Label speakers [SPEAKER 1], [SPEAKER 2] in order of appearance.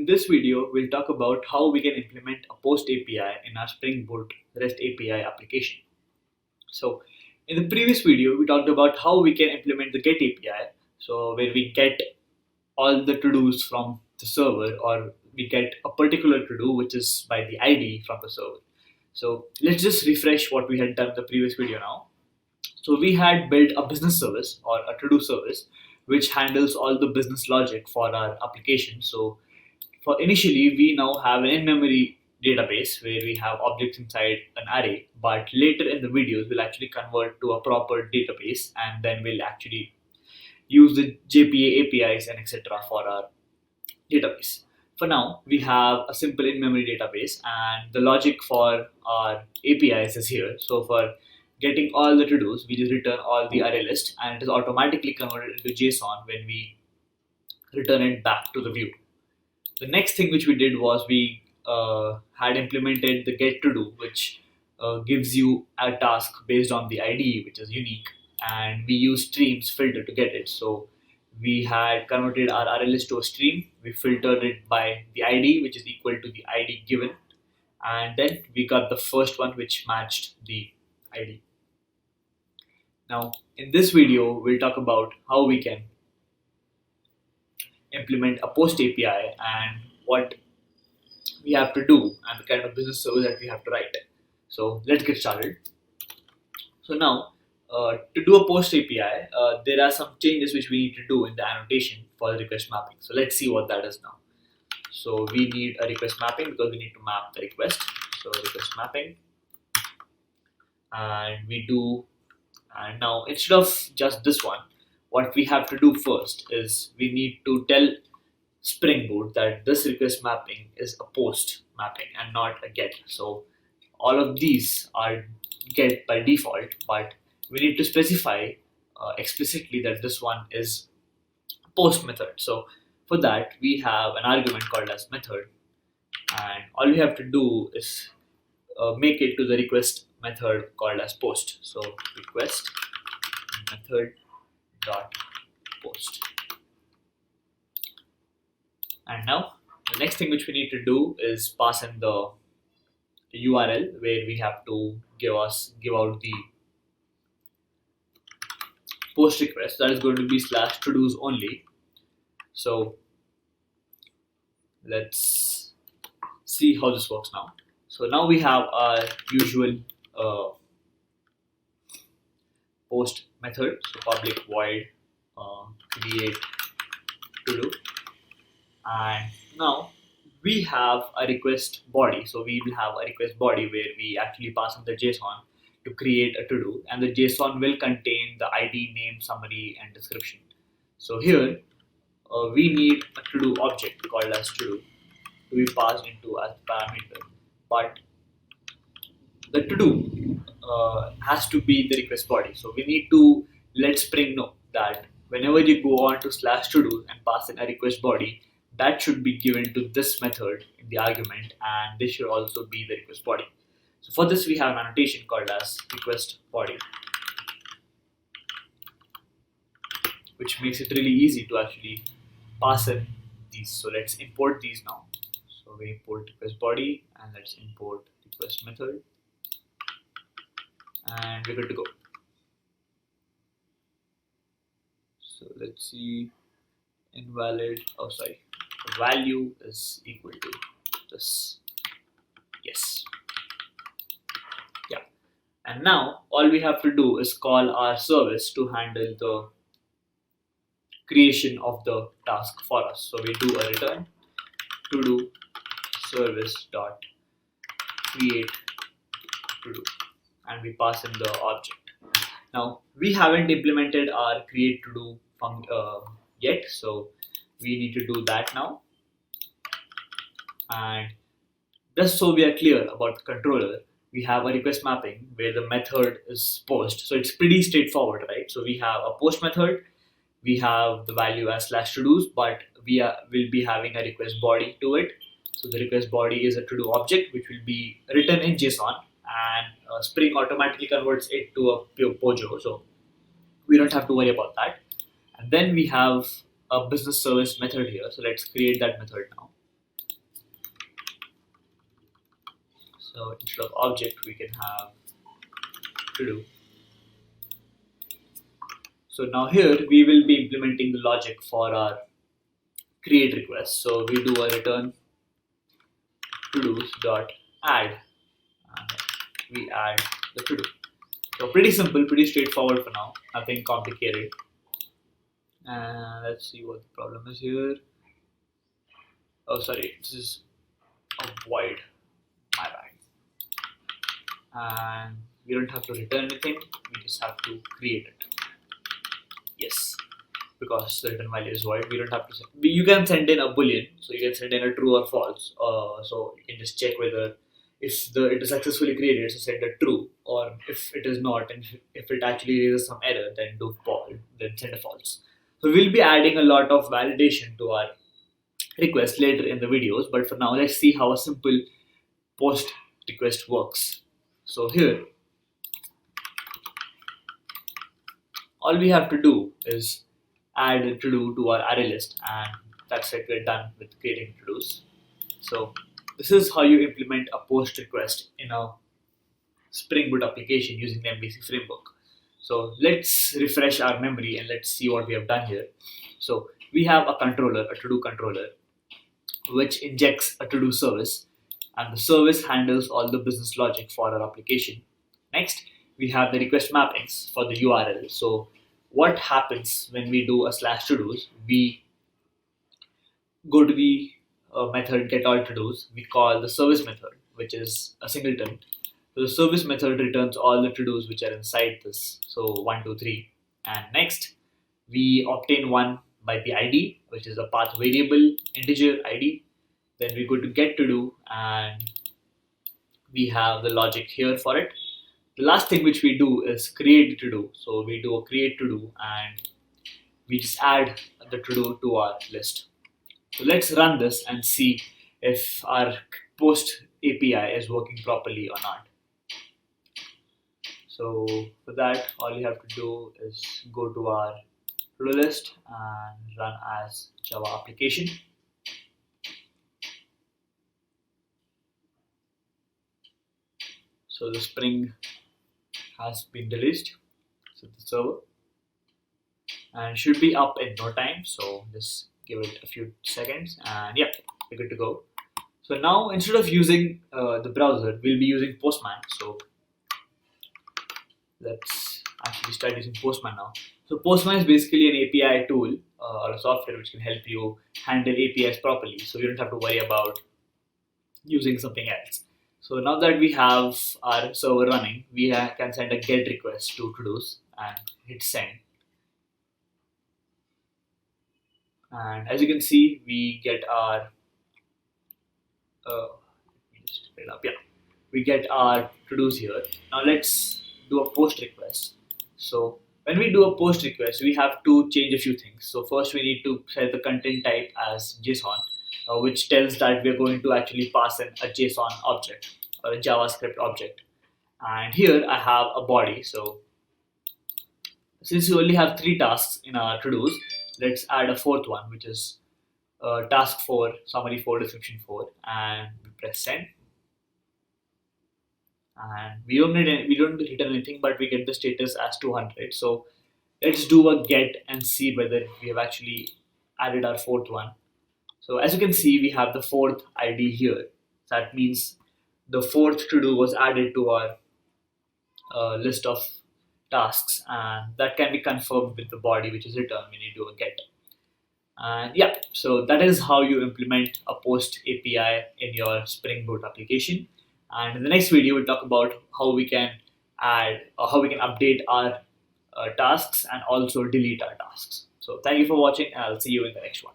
[SPEAKER 1] this video, we'll talk about how we can implement a POST API in our Spring Boot REST API application. So, in the previous video, we talked about how we can implement the GET API, so where we get all the to-dos from the server, or we get a particular to-do which is by the ID from the server. So let's just refresh what we had done in the previous video now. So we had built a business service or a to-do service which handles all the business logic for our application. So for initially, we now have an in-memory database where we have objects inside an array, but later in the videos, we'll actually convert to a proper database, and then we'll actually use the JPA APIs and etc. for our database. For now, we have a simple in-memory database, and the logic for our APIs is here. So for getting all the to-dos, we just return all the array list, and it is automatically converted into JSON when we return it back to the view. The next thing which we did was we had implemented the get to do, which gives you a task based on the ID, which is unique, and we use streams filter to get it. So we had converted our array list to a stream. We filtered it by the ID, which is equal to the ID given, and then we got the first one which matched the ID. Now, in this video, we'll talk about how we can implement a POST API and what we have to do and the kind of business service that we have to write. So let's get started. So now, to do a POST API, there are some changes which we need to do in the annotation for the request mapping. So let's see what that is now. So we need a request mapping because we need to map the request. So request mapping, and now instead of just this one, what we have to do first is we need to tell Spring Boot that this request mapping is a POST mapping and not a GET. So all of these are GET by default, but we need to specify explicitly that this one is a POST method. So for that, we have an argument called as method, and all we have to do is make it to the request method called as POST. So request method dot post. And now the next thing which we need to do is pass in the URL where we have to give out the post request. That is going to be / to-dos only. So let's see how this works now. So now we have our usual post method. So public void create to do, and now we have a request body. So we will have a request body where we actually pass in the JSON to create a to do, and the JSON will contain the ID, name, summary, and description. So here we need a to do object called as to do to be passed into as parameter, but the to do has to be the request body. So we need to let Spring know that whenever you go on to / to do and pass in a request body, that should be given to this method in the argument, and this should also be the request body. So for this, we have an annotation called as request body, which makes it really easy to actually pass in these. So let's import these now. So we import request body, and let's import request method, and we're good to go. So let's see, invalid, value is equal to this. Yes. Yeah. And now all we have to do is call our service to handle the creation of the task for us. So we do a return to do service dot create to do, and we pass in the object. Now we haven't implemented our create to do yet, so we need to do that now. And just so we are clear about the controller, we have a request mapping where the method is post. So it's pretty straightforward, right? So we have a post method, we have the value as / to do's, but will be having a request body to it. So the request body is a to do object which will be written in JSON, and Spring automatically converts it to a pure POJO. So we don't have to worry about that. And then we have a business service method here. So let's create that method now. So instead of object, we can have to-do. So now here we will be implementing the logic for our create request. So we do a return to-dos dot add, and we add the to-do. So pretty simple, pretty straightforward for now, nothing complicated. And let's see what the problem is here. Oh, sorry, this is a void. My bad. And we don't have to return anything. We just have to create it. Yes, because the return value is void. We don't have to. You can send in a boolean, so you can send in a true or false. So you can just check whether if it is successfully created, so send a true, or if it is not, and if it actually raises some error, then do false, then send a false. So we'll be adding a lot of validation to our request later in the videos, but for now let's see how a simple post request works. So here all we have to do is add a to-do to our array list, and that's it, we're done with creating to-dos. So this is how you implement a post request in a Spring Boot application using the MVC framework. So let's refresh our memory and let's see what we have done here. So we have a controller, a to-do controller, which injects a to-do service, and the service handles all the business logic for our application. Next, we have the request mappings for the URL. So what happens when we do a slash to-dos? We go to the method get all to-dos. We call the service method, which is a singleton. So the service method returns all the to-dos which are inside this. So 1, 2, 3. And next, we obtain one by the ID, which is a path variable integer ID. Then we go to get to do, and we have the logic here for it. The last thing which we do is create to do. So we do a create to do, and we just add the to do to our list. So let's run this and see if our post API is working properly or not. So for that, all you have to do is go to our to-do list and run as Java application. So the Spring has been released to the server and should be up in no time. So just give it a few seconds, and yeah, we're good to go. So now instead of using the browser, we'll be using Postman. So let's actually start using Postman now. So Postman is basically an API tool or a software which can help you handle APIs properly. So you don't have to worry about using something else. So now that we have our server running, we can send a get request to to-dos and hit send. And as you can see, we get our we get our to-dos here. Now let's do a post request. So when we do a post request, we have to change a few things. So first we need to set the content type as JSON, which tells that we're going to actually pass in a JSON object or a JavaScript object. And here I have a body. So since we only have 3 tasks in our to-dos, let's add a 4th one, which is task 4, summary 4, description 4, and we press send. And we don't return anything, but we get the status as 200. So let's do a get and see whether we have actually added our 4th one. So as you can see, we have the 4th ID here. So that means the 4th to do was added to our list of tasks, and that can be confirmed with the body which is returned when you do a get. And yeah, so that is how you implement a post API in your Spring Boot application. And in the next video, we'll talk about how we can add or how we can update our tasks and also delete our tasks. So thank you for watching, and I'll see you in the next one.